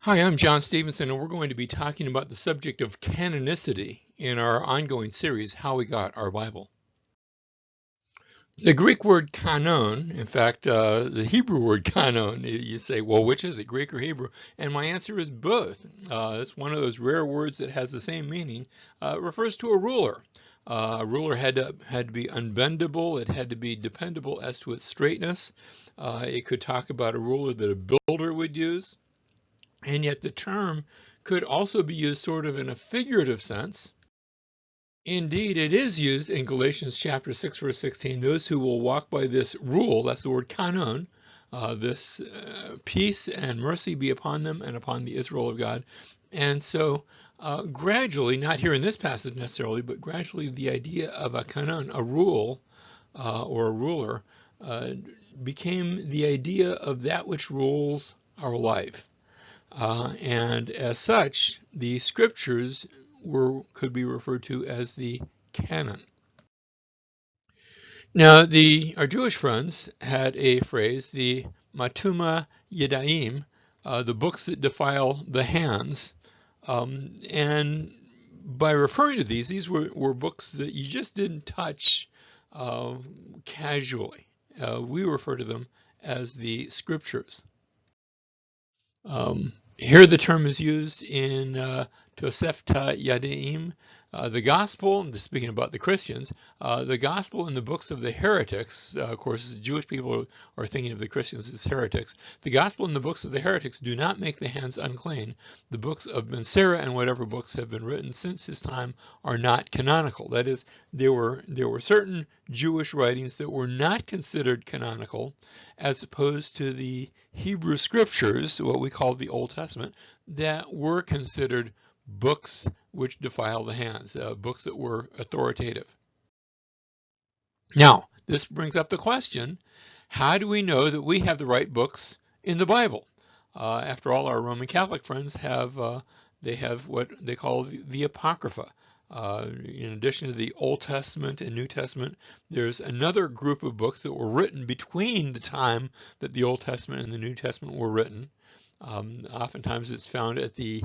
Hi, I'm John Stevenson, and we're going to be talking about the subject of canonicity in our ongoing series, How We Got Our Bible. The Greek word canon, in fact, the Hebrew word canon, you say, well, which is it, Greek or Hebrew? And my answer is both. It's one of those rare words that has the same meaning. It refers to a ruler. A ruler had to be unbendable. It had to be dependable as to its straightness. It could talk about a ruler that a builder would use. And yet the term could also be used sort of in a figurative sense. Indeed, it is used in Galatians chapter 6, verse 16. Those who will walk by this rule, that's the word canon, this peace and mercy be upon them and upon the Israel of God. And so gradually, not here in this passage necessarily, but gradually the idea of a canon, a rule or a ruler, became the idea of that which rules our life. And as such, the scriptures could be referred to as the canon. Now, our Jewish friends had a phrase, the matuma yedaim, the books that defile the hands. And by referring to these were books that you just didn't touch casually. We refer to them as the scriptures. Here the term is used in Tosefta Yadeim, the gospel, and speaking about the Christians, the gospel in the books of the heretics, of course, Jewish people are thinking of the Christians as heretics. The gospel in the books of the heretics do not make the hands unclean. The books of Ben Sira and whatever books have been written since his time are not canonical. That is, there were certain Jewish writings that were not considered canonical, as opposed to the Hebrew scriptures, what we call the Old Testament, that were considered books which defile the hands, books that were authoritative. Now, this brings up the question, how do we know that we have the right books in the Bible? After all, our Roman Catholic friends have what they call the Apocrypha. In addition to the Old Testament and New Testament, there's another group of books that were written between the time that the Old Testament and the New Testament were written. Oftentimes it's found at the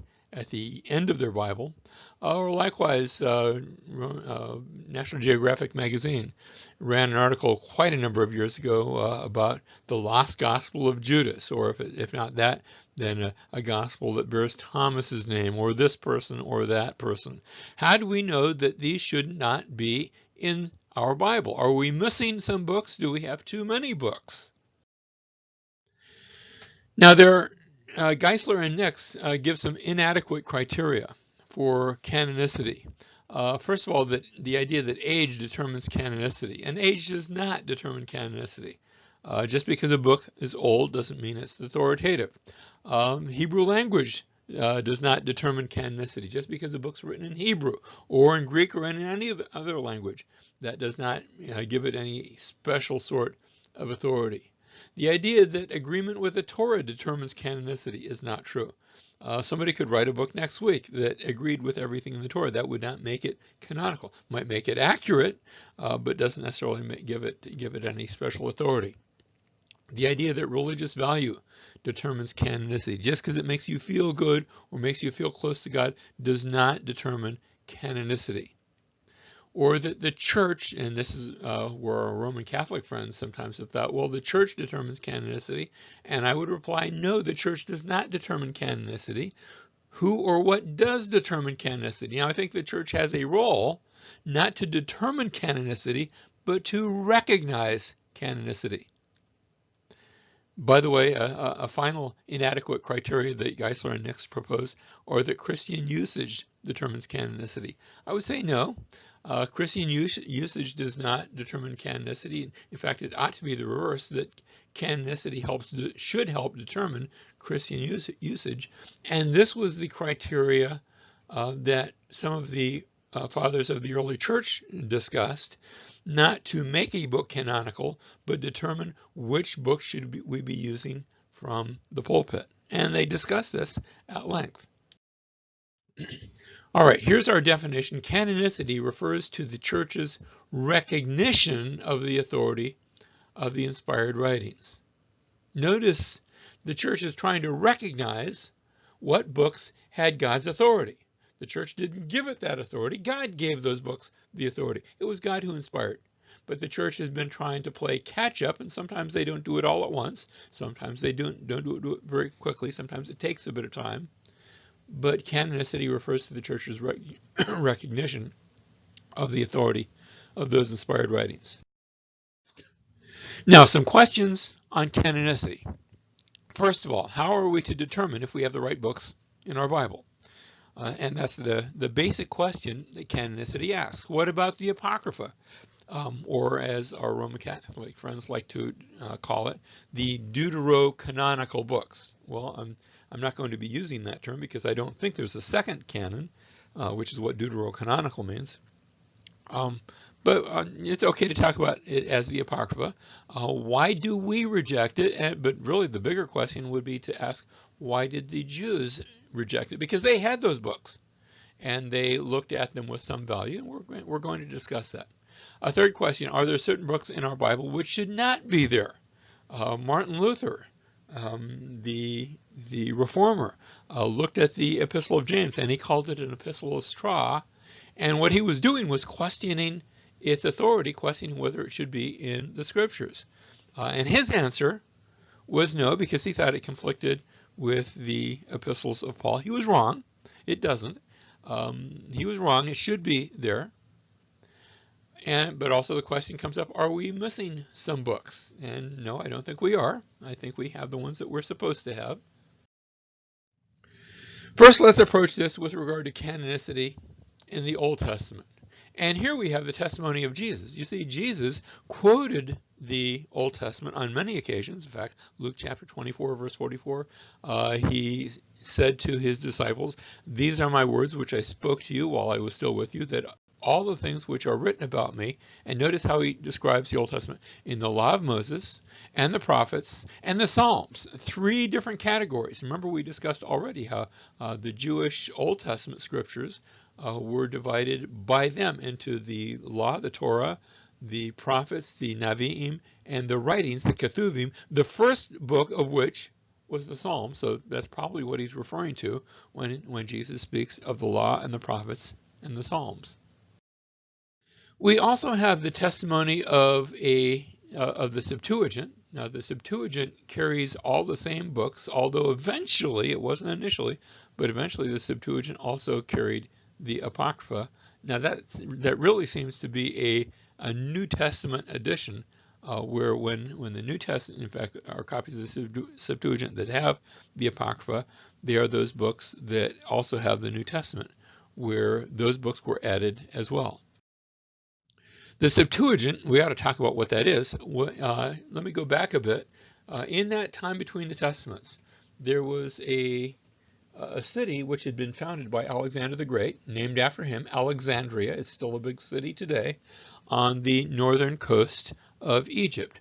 end of their Bible, or likewise, National Geographic magazine ran an article quite a number of years ago about the lost gospel of Judas, or if not that, then a gospel that bears Thomas's name, or this person or that person. How do we know that these should not be in our Bible? Are we missing some books? Do we have too many books? Now, Geisler and Nix give some inadequate criteria for canonicity. First of all, the idea that age determines canonicity, and age does not determine canonicity. Just because a book is old doesn't mean it's authoritative. Hebrew language does not determine canonicity. Just because a book's written in Hebrew or in Greek or in any other language, that does not give it any special sort of authority. The idea that agreement with the Torah determines canonicity is not true. Somebody could write a book next week that agreed with everything in the Torah. That would not make it canonical. Might make it accurate, but doesn't necessarily give it any special authority. The idea that religious value determines canonicity, just because it makes you feel good or makes you feel close to God, does not determine canonicity. Or that the church, and this is where our Roman Catholic friends sometimes have thought, well, the church determines canonicity. And I would reply, no, the church does not determine canonicity. Who or what does determine canonicity? Now, I think the church has a role not to determine canonicity, but to recognize canonicity. By the way, a final inadequate criteria that Geisler and Nix propose, or that Christian usage determines canonicity. I would say no. Christian usage does not determine canonicity. In fact, it ought to be the reverse, that canonicity should help determine Christian usage. And this was the criteria that some of the fathers of the early church discussed, not to make a book canonical, but determine which book should we be using from the pulpit. And they discussed this at length. All right, here's our definition. Canonicity refers to the church's recognition of the authority of the inspired writings. Notice the church is trying to recognize what books had God's authority. The church didn't give it that authority. God gave those books the authority. It was God who inspired. But the church has been trying to play catch up, and sometimes they don't do it all at once. Sometimes they don't do it very quickly. Sometimes it takes a bit of time. But canonicity refers to the church's recognition of the authority of those inspired writings. Now, some questions on canonicity. First of all, how are we to determine if we have the right books in our Bible? And that's the basic question that canonicity asks. What about the Apocrypha? Or as our Roman Catholic friends like to call it, the deuterocanonical books. Well, I'm not going to be using that term because I don't think there's a second canon, which is what deuterocanonical means. But it's okay to talk about it as the Apocrypha. Why do we reject it? But really the bigger question would be to ask, why did the Jews reject it? Because they had those books, and they looked at them with some value, and we're going to discuss that. A third question, are there certain books in our Bible which should not be there? Martin Luther, the reformer, looked at the Epistle of James, and he called it an epistle of straw. And what he was doing was questioning its authority, questioning whether it should be in the scriptures. And his answer was no, because he thought it conflicted with the epistles of Paul. He was wrong. It doesn't. He was wrong. It should be there. But also the question comes up, are we missing some books? And no, I don't think we are. I think we have the ones that we're supposed to have. First, let's approach this with regard to canonicity in the Old Testament. And here we have the testimony of Jesus. You see, Jesus quoted the Old Testament on many occasions. In fact, Luke chapter 24, verse 44, he said to his disciples, "These are my words which I spoke to you while I was still with you, that all the things which are written about me," and notice how he describes the Old Testament, "in the law of Moses and the prophets and the Psalms." 3 different categories. Remember, we discussed already how the Jewish Old Testament scriptures were divided by them into the law, the Torah, the prophets, the Naviim, and the writings, the Ketuvim, the first book of which was the Psalm. So that's probably what he's referring to when Jesus speaks of the law and the prophets and the Psalms. We also have the testimony of the Septuagint. Now, the Septuagint carries all the same books, although eventually, it wasn't initially, but eventually the Septuagint also carried the Apocrypha. Now, that really seems to be a New Testament edition, where when the New Testament, in fact, are copies of the Septuagint that have the Apocrypha, they are those books that also have the New Testament, where those books were added as well. The Septuagint, we ought to talk about what that is. Let me go back a bit. In that time between the Testaments, there was a city which had been founded by Alexander the Great, named after him, Alexandria. It's still a big city today, on the northern coast of Egypt.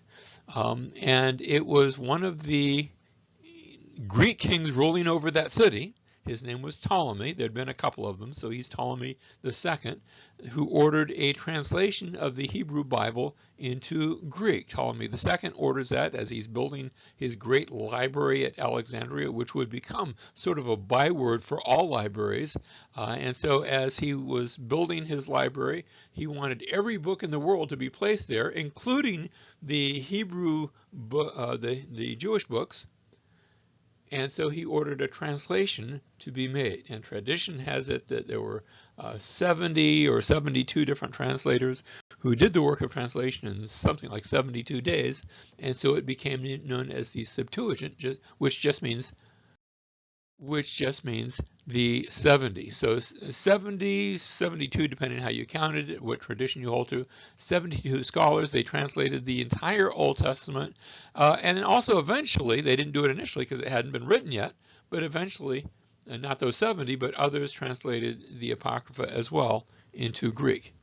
And it was one of the Greek kings ruling over that city. His name was Ptolemy. There'd been a couple of them, so he's Ptolemy II, who ordered a translation of the Hebrew Bible into Greek. Ptolemy II orders that as he's building his great library at Alexandria, which would become sort of a byword for all libraries. And so as he was building his library, he wanted every book in the world to be placed there, including the Hebrew, the Jewish books. And so he ordered a translation to be made. And tradition has it that there were 70 or 72 different translators who did the work of translation in something like 72 days. And so it became known as the Septuagint, which just means the 70. So 70, 72, depending on how you counted it, what tradition you hold to. 72 scholars, they translated the entire Old Testament. And then also eventually, they didn't do it initially because it hadn't been written yet, but eventually, not those 70, but others translated the Apocrypha as well into Greek.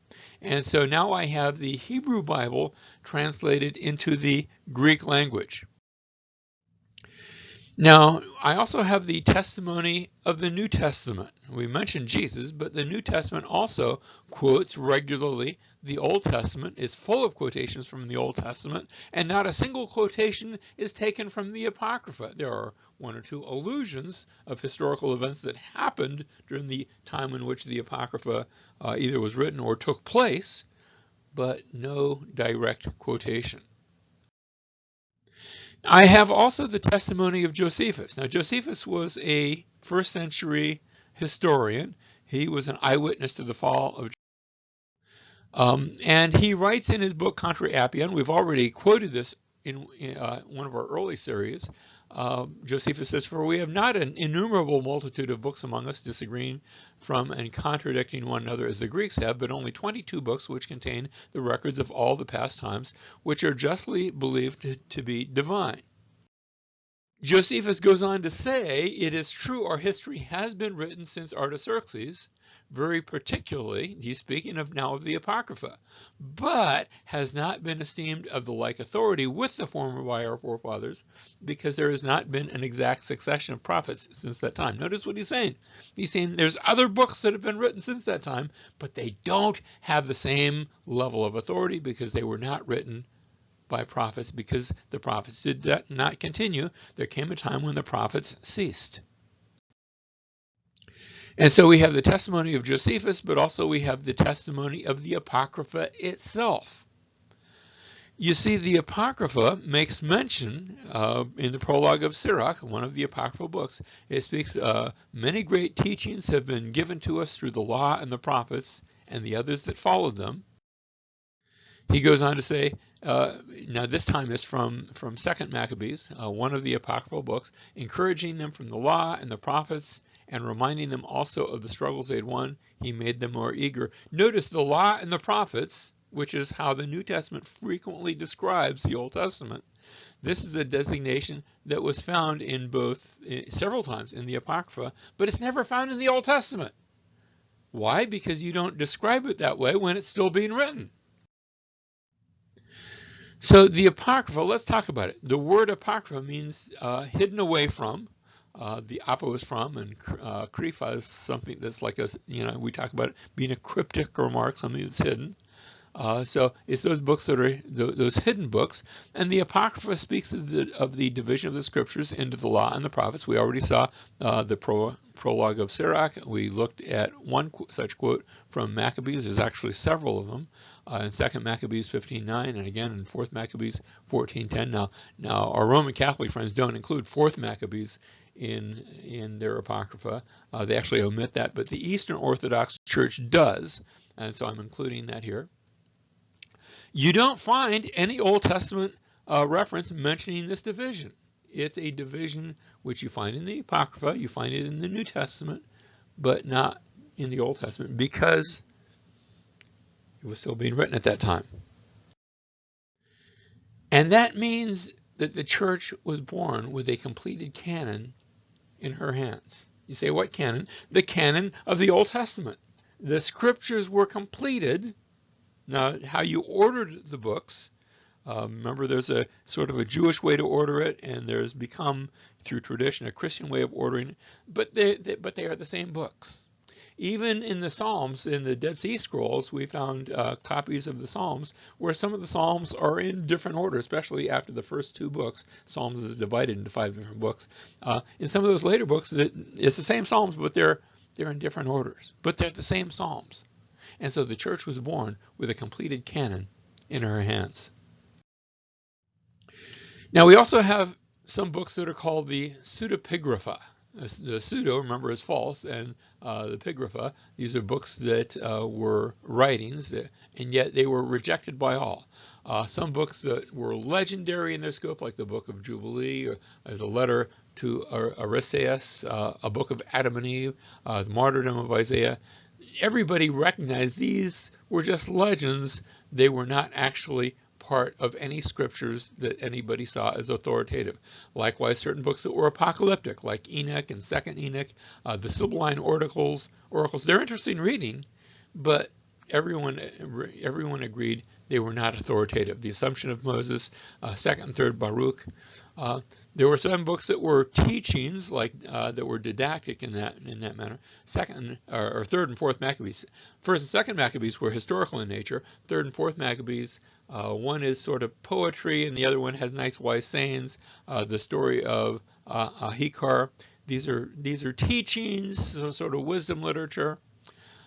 And so now I have the Hebrew Bible translated into the Greek language. Now, I also have the testimony of the New Testament. We mentioned Jesus, but the New Testament also quotes regularly the Old Testament, is full of quotations from the Old Testament, and not a single quotation is taken from the Apocrypha. There are one or two allusions of historical events that happened during the time in which the Apocrypha either was written or took place, but no direct quotation. I have also the testimony of Josephus. Now, Josephus was a first century historian. He was an eyewitness to the fall of and he writes in his book Contra Appian. We've already quoted this in one of our early series. Josephus says, "For we have not an innumerable multitude of books among us, disagreeing from and contradicting one another as the Greeks have, but only 22 books which contain the records of all the past times, which are justly believed to be divine." Josephus goes on to say, "It is true our history has been written since Artaxerxes, very particularly," he's speaking of now of the Apocrypha, "but has not been esteemed of the like authority with the former by our forefathers, because there has not been an exact succession of prophets since that time." Notice what he's saying. He's saying there's other books that have been written since that time, but they don't have the same level of authority because they were not written by prophets, because the prophets did not continue. There came a time when the prophets ceased. And so we have the testimony of Josephus, but also we have the testimony of the Apocrypha itself. You see, the Apocrypha makes mention in the prologue of Sirach, one of the Apocryphal books. It speaks, "Many great teachings have been given to us through the law and the prophets and the others that followed them." He goes on to say, now this time it's from 2 Maccabees, one of the Apocryphal books, encouraging them from the law and the prophets and reminding them also of the struggles they had won. He made them more eager. Notice the law and the prophets, which is how the New Testament frequently describes the Old Testament. This is a designation that was found in several times in the Apocrypha, but it's never found in the Old Testament. Why? Because you don't describe it that way when it's still being written. So the Apocrypha, let's talk about it. The word Apocrypha means hidden away from. The apo is from, and krypha is something that's like we talk about it being a cryptic remark, something that's hidden. So it's those books that are those hidden books. And the Apocrypha speaks of the division of the scriptures into the law and the prophets. We already saw the prologue of Sirach. We looked at one such quote from Maccabees. There's actually several of them. In 2 Maccabees 15:9, and again in 4 Maccabees 14:10. Now our Roman Catholic friends don't include 4 Maccabees in their Apocrypha. They actually omit that, but the Eastern Orthodox Church does, and so I'm including that here. You don't find any Old Testament reference mentioning this division. It's a division which you find in the Apocrypha, you find it in the New Testament, but not in the Old Testament because it was still being written at that time. And that means that the church was born with a completed canon in her hands. You say, what canon? The canon of the Old Testament. The scriptures were completed. Now, how you ordered the books, remember there's a sort of a Jewish way to order it, and there's become, through tradition, a Christian way of ordering it, but they are the same books. Even in the Psalms, in the Dead Sea Scrolls, we found copies of the Psalms where some of the Psalms are in different order, especially after the first 2 books. Psalms is divided into 5 different books. In some of those later books, it's the same Psalms, but they're in different orders. But they're the same Psalms. And so the church was born with a completed canon in her hands. Now we also have some books that are called the pseudepigrapha. The pseudo, remember, is false, and the pigrapha, these are books that were writings, and yet they were rejected by all. Some books that were legendary in their scope, like the Book of Jubilee, or as a letter to Aristeas, a book of Adam and Eve, the martyrdom of Isaiah. Everybody recognized these were just legends. They were not actually part of any scriptures that anybody saw as authoritative. Likewise, certain books that were apocalyptic, like Enoch and 2nd Enoch, the Sibylline oracles, they're interesting reading, but everyone agreed they were not authoritative. The Assumption of Moses, Second and Third Baruch. There were some books that were teachings, like that were didactic in that manner. Second or Third and Fourth Maccabees. First and Second Maccabees were historical in nature. Third and Fourth Maccabees, one is sort of poetry, and the other one has nice wise sayings. The story of Ahikar. These are teachings, so sort of wisdom literature.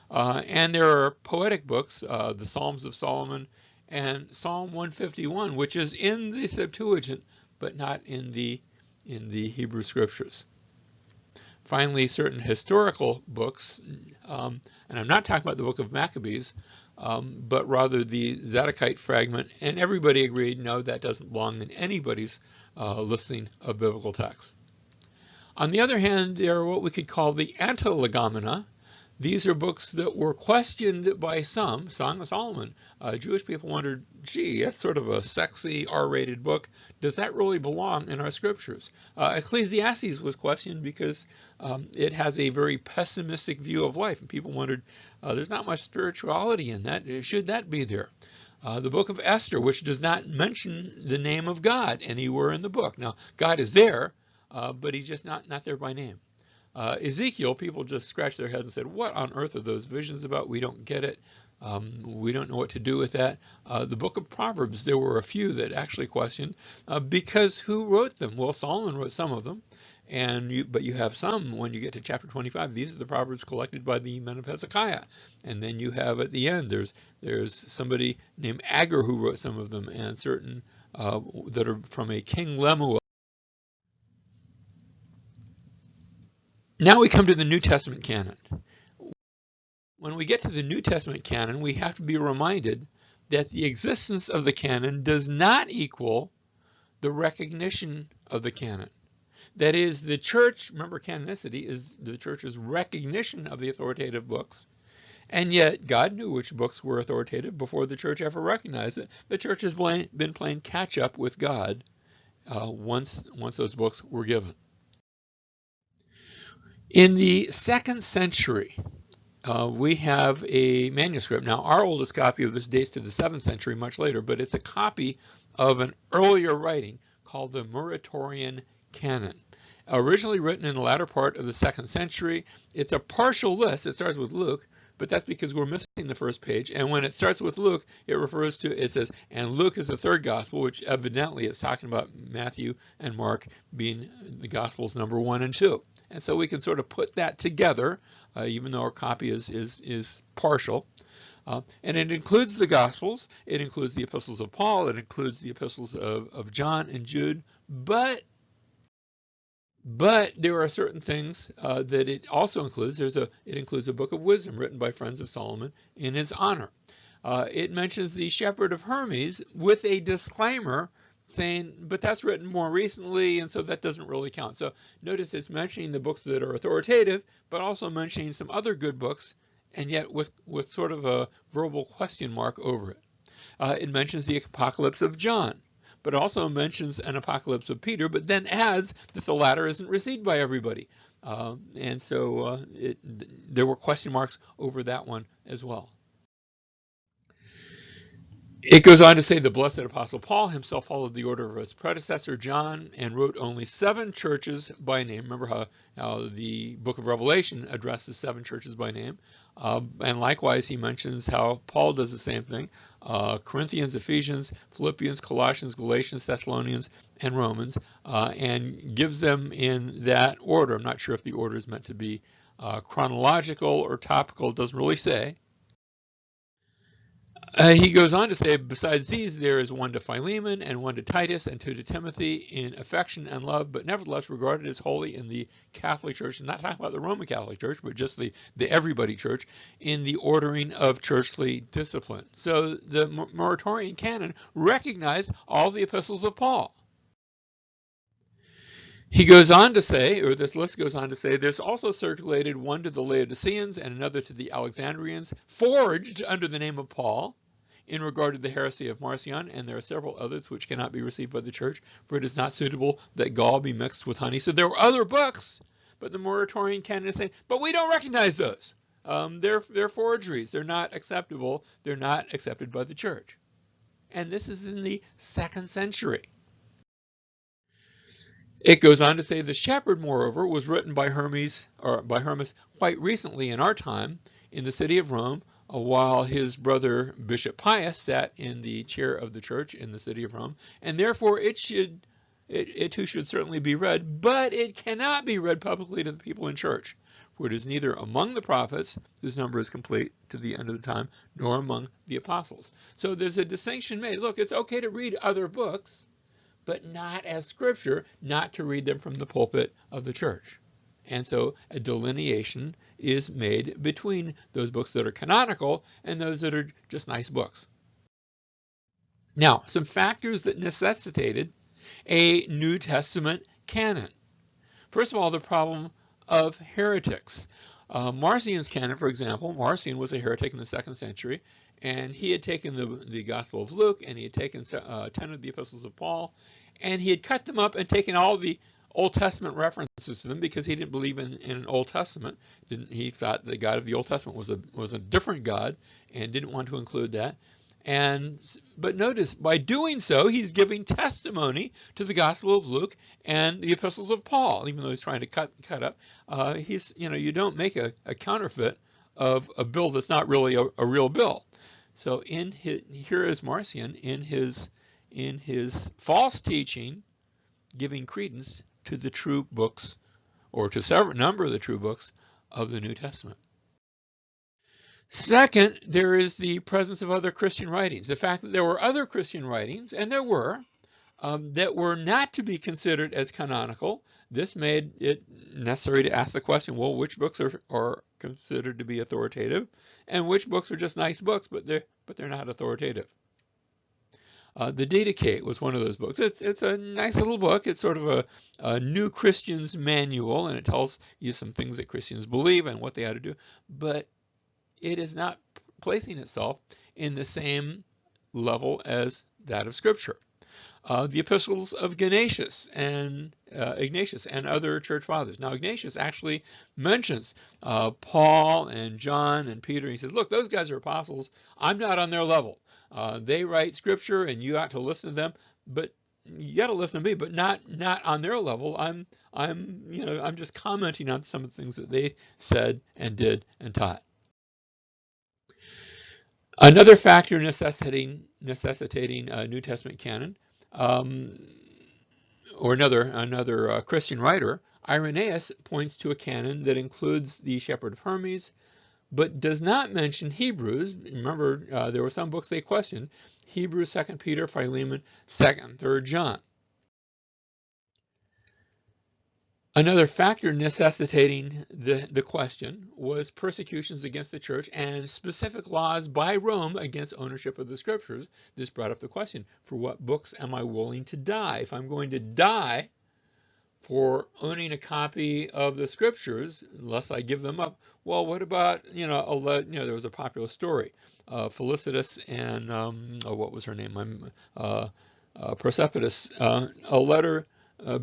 And there are poetic books, the Psalms of Solomon and Psalm 151, which is in the Septuagint, but not in the Hebrew Scriptures. Finally, certain historical books, and I'm not talking about the book of Maccabees, but rather the Zadokite fragment, and everybody agreed, no, that doesn't belong in anybody's listing of biblical texts. On the other hand, there are what we could call the Antilegomena. These are books that were questioned by some. Song of Solomon. Jewish people wondered, gee, that's sort of a sexy R-rated book. Does that really belong in our scriptures? Ecclesiastes was questioned because it has a very pessimistic view of life. And people wondered, there's not much spirituality in that. Should that be there? The book of Esther, which does not mention the name of God anywhere in the book. Now, God is there, but he's just not there by name. Ezekiel, people just scratched their heads and said, what on earth are those visions about? We don't get it. We don't know what to do with that. The book of Proverbs, there were a few that actually questioned, because who wrote them? Well, Solomon wrote some of them, but you have some when you get to chapter 25. These are the Proverbs collected by the men of Hezekiah. And then you have at the end, there's somebody named Agur who wrote some of them, and certain that are from a King Lemuel. Now we come to the New Testament canon. When we get to the New Testament canon, we have to be reminded that the existence of the canon does not equal the recognition of the canon. That is, the church, remember canonicity, is the church's recognition of the authoritative books, and yet God knew which books were authoritative before the church ever recognized it. The church has been playing catch up with God once those books were given. In the 2nd century, we have a manuscript. Now, our oldest copy of this dates to the 7th century, much later, but it's a copy of an earlier writing called the Muratorian Canon. Originally written in the latter part of the 2nd century, it's a partial list. It starts with Luke, but that's because we're missing the first page. And when it starts with Luke, it says, and Luke is the third gospel, which evidently is talking about Matthew and Mark being the gospels number 1 and 2. And so we can sort of put that together, even though our copy is partial. And it includes the Gospels, it includes the epistles of Paul, it includes the epistles of John and Jude, but there are certain things that it also includes. It includes a book of wisdom written by friends of Solomon in his honor. It mentions the Shepherd of Hermes with a disclaimer saying, but that's written more recently, and so that doesn't really count. So notice it's mentioning the books that are authoritative, but also mentioning some other good books, and yet with sort of a verbal question mark over it. It mentions the Apocalypse of John, but also mentions an Apocalypse of Peter, but then adds that the latter isn't received by everybody. And so there were question marks over that one as well. It goes on to say the blessed Apostle Paul himself followed the order of his predecessor John and wrote only 7 churches by name. Remember how the book of Revelation addresses 7 churches by name. And likewise, he mentions how Paul does the same thing. Corinthians, Ephesians, Philippians, Colossians, Galatians, Thessalonians, and Romans, and gives them in that order. I'm not sure if the order is meant to be chronological or topical. It doesn't really say. He goes on to say, besides these, there is one to Philemon, and one to Titus, and 2 to Timothy in affection and love, but nevertheless regarded as holy in the Catholic Church, and not talking about the Roman Catholic Church, but just the everybody church, in the ordering of churchly discipline. So the Muratorian canon recognized all the epistles of Paul. He goes on to say, or this list goes on to say, there's also circulated one to the Laodiceans and another to the Alexandrians, forged under the name of Paul, in regard to the heresy of Marcion, and there are several others which cannot be received by the church, for it is not suitable that gall be mixed with honey. So there were other books, but the Muratorian canon is saying, but we don't recognize those. They're forgeries. They're not acceptable. They're not accepted by the church. and this is in the 2nd century. It goes on to say the Shepherd, moreover, was written by Hermes quite recently in our time in the city of Rome, while his brother Bishop Pius sat in the chair of the church in the city of Rome, and therefore it too should certainly be read, but it cannot be read publicly to the people in church, for it is neither among the prophets, whose number is complete to the end of the time, nor among the apostles. So there's a distinction made. Look, it's okay to read other books, but not as scripture, not to read them from the pulpit of the church. And so a delineation is made between those books that are canonical and those that are just nice books. Now, some factors that necessitated a New Testament canon. First of all, the problem of heretics. Marcion's canon, for example, Marcion was a heretic in the 2nd century, and he had taken the Gospel of Luke, and he had taken 10 of the epistles of Paul, and he had cut them up and taken all the Old Testament references to them because he didn't believe in an Old Testament. He thought the God of the Old Testament was a different God and didn't want to include that. But notice, by doing so, he's giving testimony to the Gospel of Luke and the epistles of Paul, even though he's trying to cut up. You don't make a counterfeit of a bill that's not really a real bill. So here is Marcion in his false teaching, giving credence to the true books, or to several number of the true books of the New Testament. Second, there is the presence of other Christian writings. The fact that there were other Christian writings, and there were, that were not to be considered as canonical. This made it necessary to ask the question, well, which books are considered to be authoritative, and which books are just nice books, but they're not authoritative. The Didache was one of those books. It's a nice little book. It's sort of a new Christian's manual, and it tells you some things that Christians believe and what they ought to do, but it is not placing itself in the same level as that of Scripture. The epistles of Ignatius and other church fathers. Now, Ignatius actually mentions Paul and John and Peter. He says, look, those guys are apostles. I'm not on their level. They write Scripture, and you ought to listen to them, but you got to listen to me, but not on their level. I'm just commenting on some of the things that they said and did and taught. Another factor necessitating a New Testament canon, or another Christian writer, Irenaeus, points to a canon that includes the Shepherd of Hermes, but does not mention Hebrews. Remember, there were some books they questioned: Hebrews, 2 Peter, Philemon, 2nd, 3rd John. Another factor necessitating the question was persecutions against the church and specific laws by Rome against ownership of the scriptures. This brought up the question, for what books am I willing to die? If I'm going to die for owning a copy of the scriptures, unless I give them up, well, what about, there was a popular story, Felicitas and, what was her name? Persepolis, a letter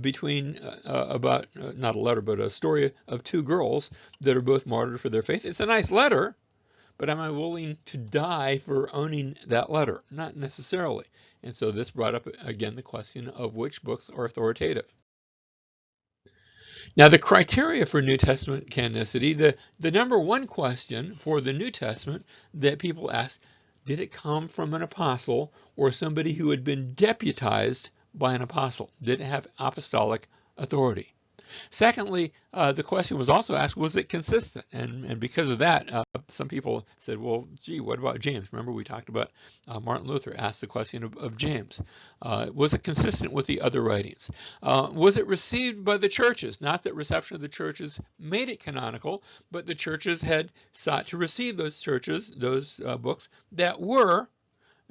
between not a letter, but a story of two girls that are both martyred for their faith. It's a nice letter, but am I willing to die for owning that letter? Not necessarily. And so this brought up again the question of which books are authoritative. Now, the criteria for New Testament canonicity, the number one question for the New Testament that people ask, did it come from an apostle or somebody who had been deputized by an apostle? Did it have apostolic authority? Secondly, the question was also asked, was it consistent? And because of that, some people said, well, gee, what about James? Remember we talked about Martin Luther asked the question of James. Was it consistent with the other writings? Was it received by the churches? Not that reception of the churches made it canonical, but the churches had sought to receive those books that were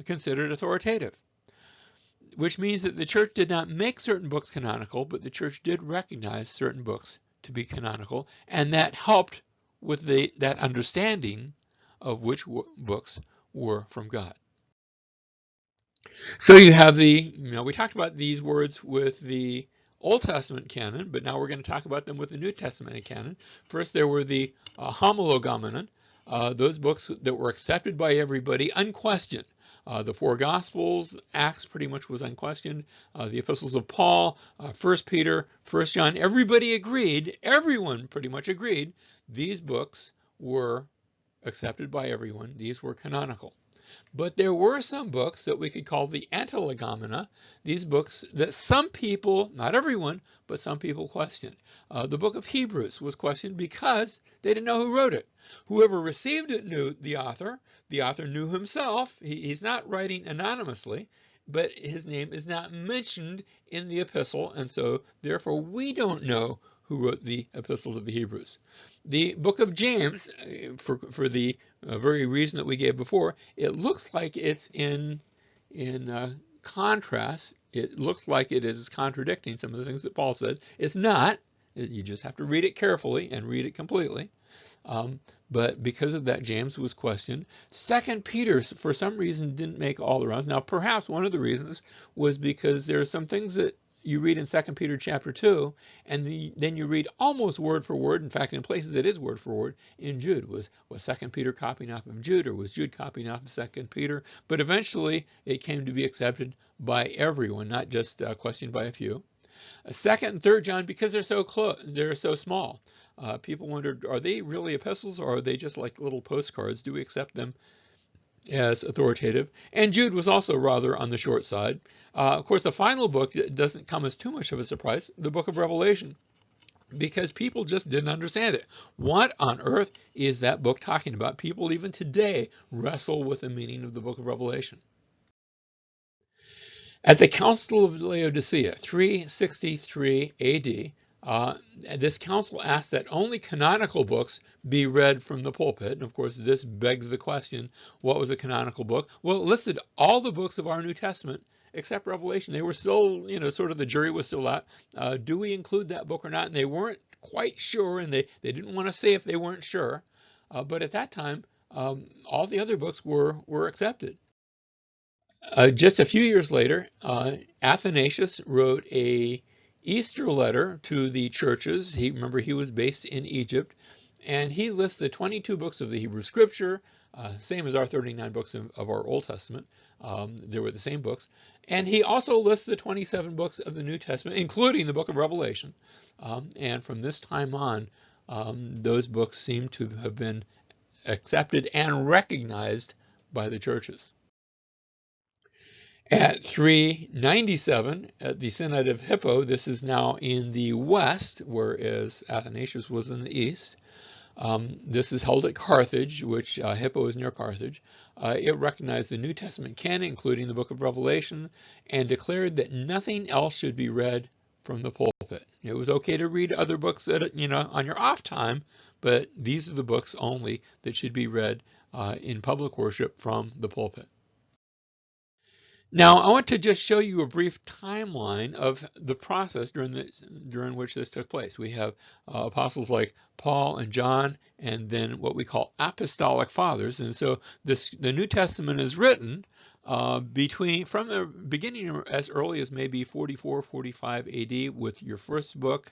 considered authoritative. Which means that the church did not make certain books canonical, but the church did recognize certain books to be canonical, and that helped with that understanding of which books were from God. So you have we talked about these words with the Old Testament canon, but now we're going to talk about them with the New Testament canon. First, there were the homologomenon, those books that were accepted by everybody, unquestioned. The four Gospels, Acts pretty much was unquestioned. The epistles of Paul, 1 Peter, 1 John, everybody agreed, everyone pretty much agreed, these books were accepted by everyone. These were canonical. But there were some books that we could call the antilegomena, these books that some people, not everyone, but some people questioned. The book of Hebrews was questioned because they didn't know who wrote it. Whoever received it knew the author. The author knew himself. He's not writing anonymously, but his name is not mentioned in the epistle, and so therefore we don't know who wrote the epistle to the Hebrews. The book of James, for the very reason that we gave before, it looks like it's in contrast. It looks like it is contradicting some of the things that Paul said. It's not. You just have to read it carefully and read it completely. But because of that, James was questioned. 2 Peter, for some reason, didn't make all the rounds. Now, perhaps one of the reasons was because there are some things that you read in 2 Peter chapter 2, and then you read almost word for word. In fact, in places it is word for word in Jude. Was 2 Peter copying off of Jude, or was Jude copying off of 2 Peter? But eventually, it came to be accepted by everyone, not just questioned by a few. 2nd and 3rd John, because they're so close, they're so small. People wondered, are they really epistles, or are they just like little postcards? Do we accept them as authoritative? And Jude was also rather on the short side. Of course, the final book doesn't come as too much of a surprise, the book of Revelation, because people just didn't understand it. What on earth is that book talking about? People even today wrestle with the meaning of the book of Revelation. At the Council of Laodicea, 363 AD, this council asked that only canonical books be read from the pulpit. And of course, this begs the question, what was a canonical book? Well, it listed all the books of our New Testament except Revelation. They were still, sort of the jury was still out. Do we include that book or not? And they weren't quite sure, and they didn't want to say if they weren't sure. But at that time, all the other books were accepted. Just a few years later, Athanasius wrote a Easter letter to the churches. Remember, he was based in Egypt, and he lists the 22 books of the Hebrew Scripture, same as our 39 books of our Old Testament. They were the same books. And he also lists the 27 books of the New Testament, including the book of Revelation. And from this time on, those books seem to have been accepted and recognized by the churches. At 397, at the Synod of Hippo, this is now in the west, whereas Athanasius was in the east. This is held at Carthage, which Hippo is near Carthage. It recognized the New Testament canon, including the book of Revelation, and declared that nothing else should be read from the pulpit. It was okay to read other books at, on your off time, but these are the books only that should be read in public worship from the pulpit. Now, I want to just show you a brief timeline of the process during which this took place. We have apostles like Paul and John, and then what we call apostolic fathers. And so the New Testament is written from the beginning as early as maybe 44, 45 AD with your first book.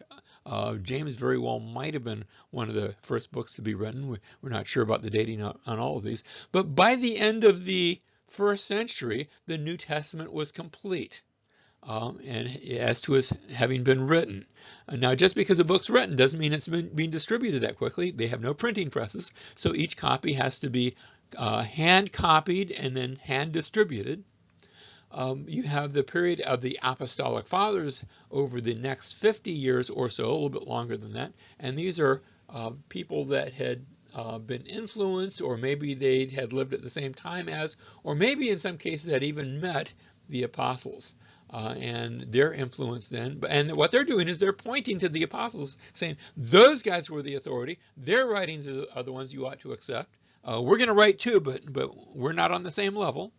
James very well might have been one of the first books to be written. We're not sure about the dating on all of these. But by the end of the first century, the New Testament was complete, and as to its having been written. Now, just because a book's written doesn't mean it's being distributed that quickly. They have no printing presses, so each copy has to be hand copied and then hand distributed. You have the period of the Apostolic Fathers over the next 50 years or so, a little bit longer than that, and these are people that had been influenced, or maybe they had lived at the same time as, or maybe in some cases had even met the apostles, and their influence then. And what they're doing is they're pointing to the apostles, saying those guys were the authority. Their writings are the ones you ought to accept. We're going to write too, but we're not on the same level.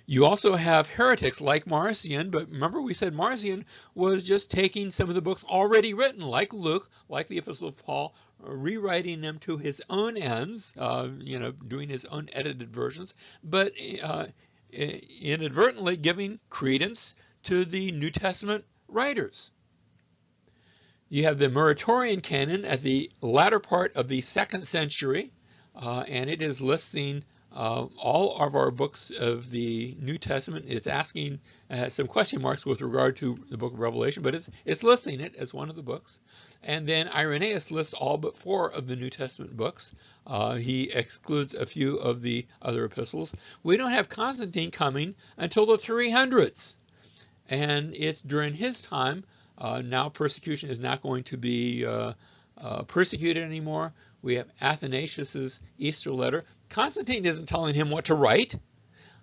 You also have heretics like Marcion, but remember we said Marcion was just taking some of the books already written, like Luke, like the Epistle of Paul, rewriting them to his own ends, doing his own edited versions, but inadvertently giving credence to the New Testament writers. You have the Muratorian canon at the latter part of the 2nd century, and it is listing all of our books of the New Testament, it's asking some question marks with regard to the book of Revelation, but it's listing it as one of the books. And then Irenaeus lists all but 4 of the New Testament books. He excludes a few of the other epistles. We don't have Constantine coming until the 300s. And it's during his time, now persecution is not going to be persecuted anymore. We have Athanasius's Easter letter. Constantine isn't telling him what to write.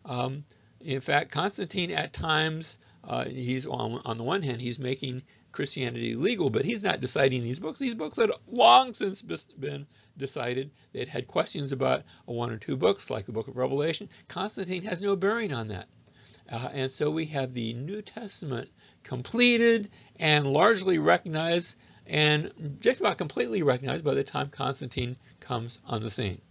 In fact, Constantine at times, he's on the one hand, he's making Christianity legal, but he's not deciding these books. These books had long since been decided. They'd had questions about 1 or 2 books, like the book of Revelation. Constantine has no bearing on that. And so we have the New Testament completed and largely recognized, and just about completely recognized by the time Constantine comes on the scene.